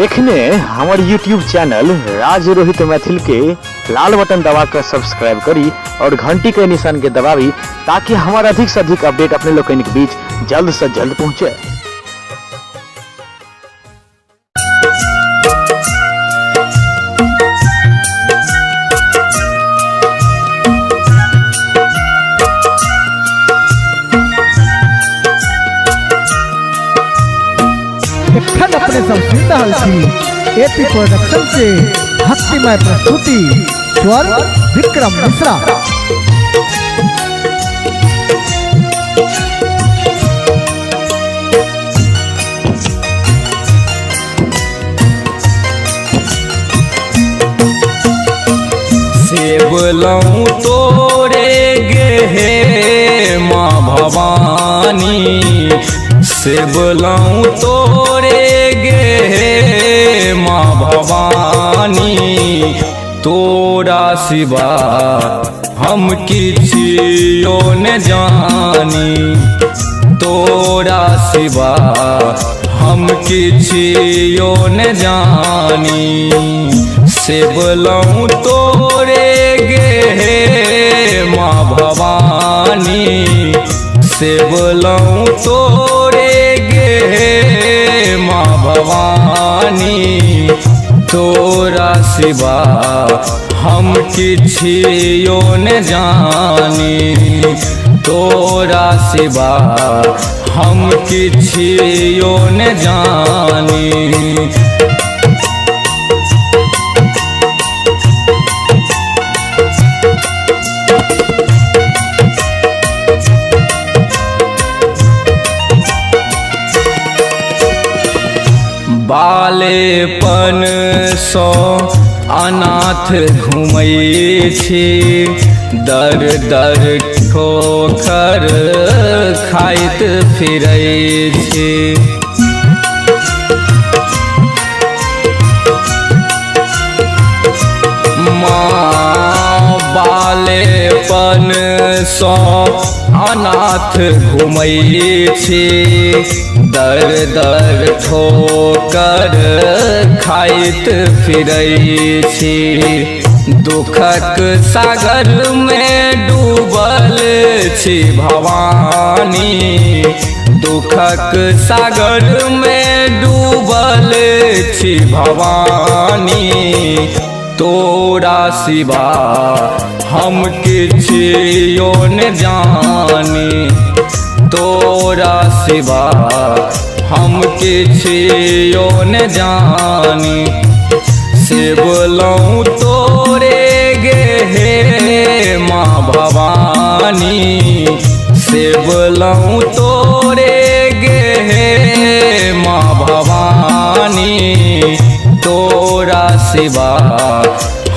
एखने हमार YouTube channel राज रोहित मैथिल के लाल बटन दबाकर सब्सक्राइब करी और घंटी के निशान के दबावी ताकि हमारा अधिक से अधिक अपडेट अपने लोग के बीच जल्द से जल्द पहुंचे। अपने सब सुन रहल छी एपी प्रोडक्शन से भक्तिमय प्रस्तुति स्वर विक्रम मिश्रा। सेवलऊँ तोरे गे माँ भवानी, सेवलऊँ तोरे गे माँ भवानी, तोरा सिवा हम किछियो न जानी, तोरा सिवा हम किछियो न जानी। सेवलऊँ तोरे गे माँ भवानी, सेवलऊँ तोरे गे माँ भवानी, तोरा सिवा हम किछियो न जानी, तोरा सिवा हम किछियो न जानी। बालेपन सो अनाथ घुमै छी, दर दर ठोकर खाइत फिरै छी। माँ बालेपन सो अनाथ घुमै छी, दर दर ठोकर खाइत फिरै छी। दुखक सागर में डूबल छी भवानी, दुखक सागर में डूबल छी भवानी, तोरा सिवा हम किछियो न जानी, तोरा सिवा हम किछियो न जानी। सेवलऊँ तोरे गे माँ भवानी, सेवलऊँ तोरे गे माँ भवानी, तोरा सिवा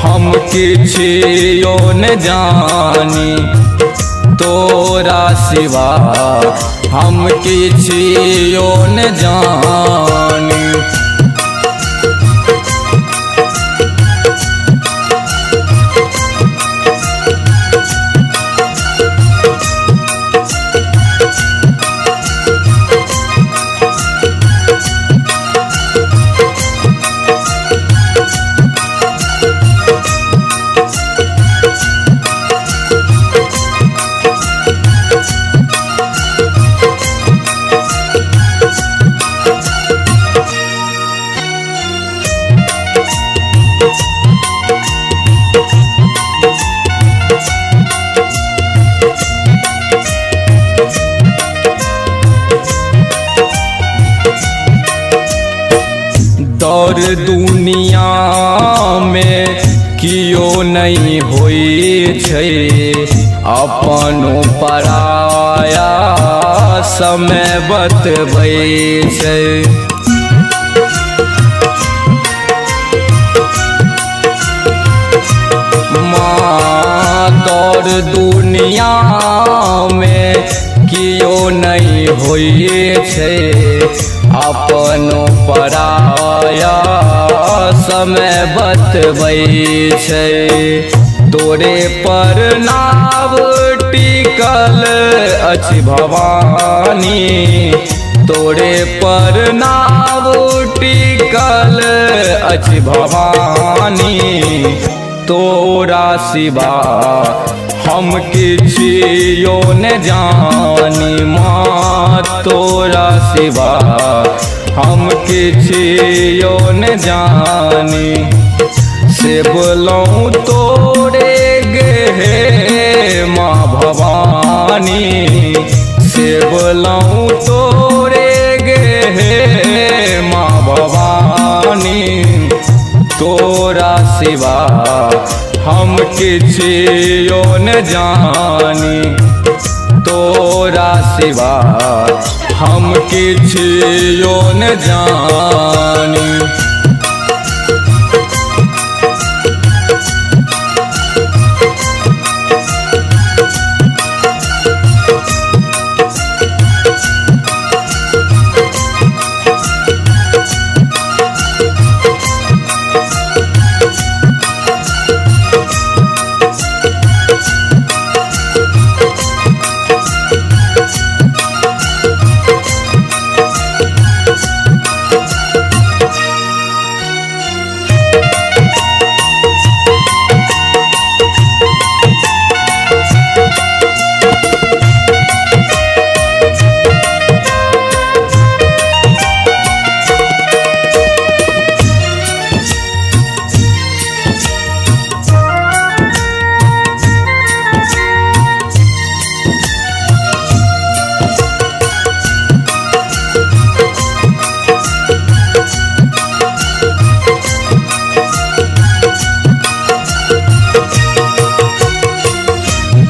हम किछियो न जानी, तोरा सिवा हम किछियो न जानी। दौर दुनिया में कियो नहीं होई छै, अपनो पराया समय बतबै छै। माँ दौर दुनिया में कियो नहीं होई छै, अपनो पराया समय बतबै छै। तोरे पर नाव टिकल अछि भवानी, तोरे पर नाव टिकल अछि भवानी तोरा सिवा हम किछियो न जानी माँ तोरा सिवा हम किछियो न जानी से बोलूं तोरे गे माँ भवानी से बोलूं तोरे गे माँ भवानी तोरा सिवा हम किछियो न जानी तोरा सिवा हम किछियो न जानी।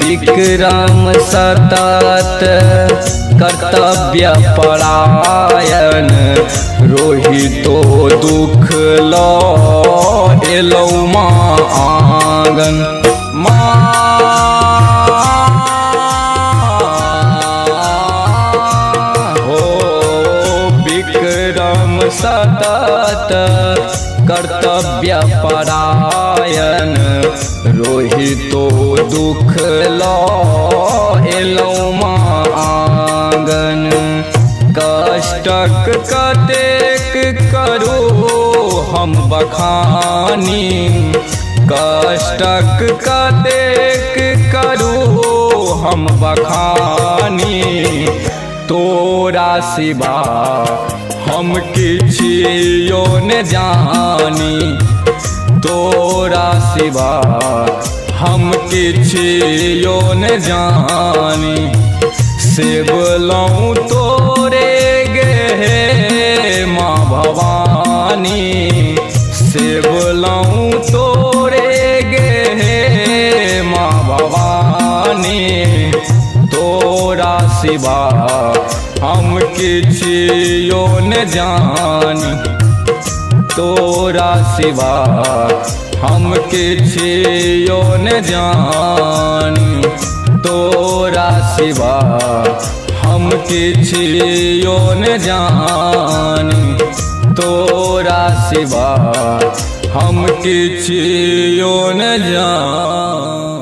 विक्रम सतत कर्तव्य परायण रोहितो दुख लो एलौ माँ आंगन हो विक्रम सतत कर्तव्य परायण रोहितो दुख लो एलौ माँ आंगन कष्टक कतेक करू हम बखानी कष्टक कतेक करू हम बखानी तोरा सिवा हम किछियो न जानी तोरा सिवा हम किछियो न जानी से बोलूं तोरे गे माँ भवानी से बोलूं तोरे गे माँ भवानी तोरा सिवा हम किछियो न जानी तोरा सिवा हम किछियो न जानी तोरा सिवा हम किछियो न जानी तोरा सिवा हम किछियो न जानी।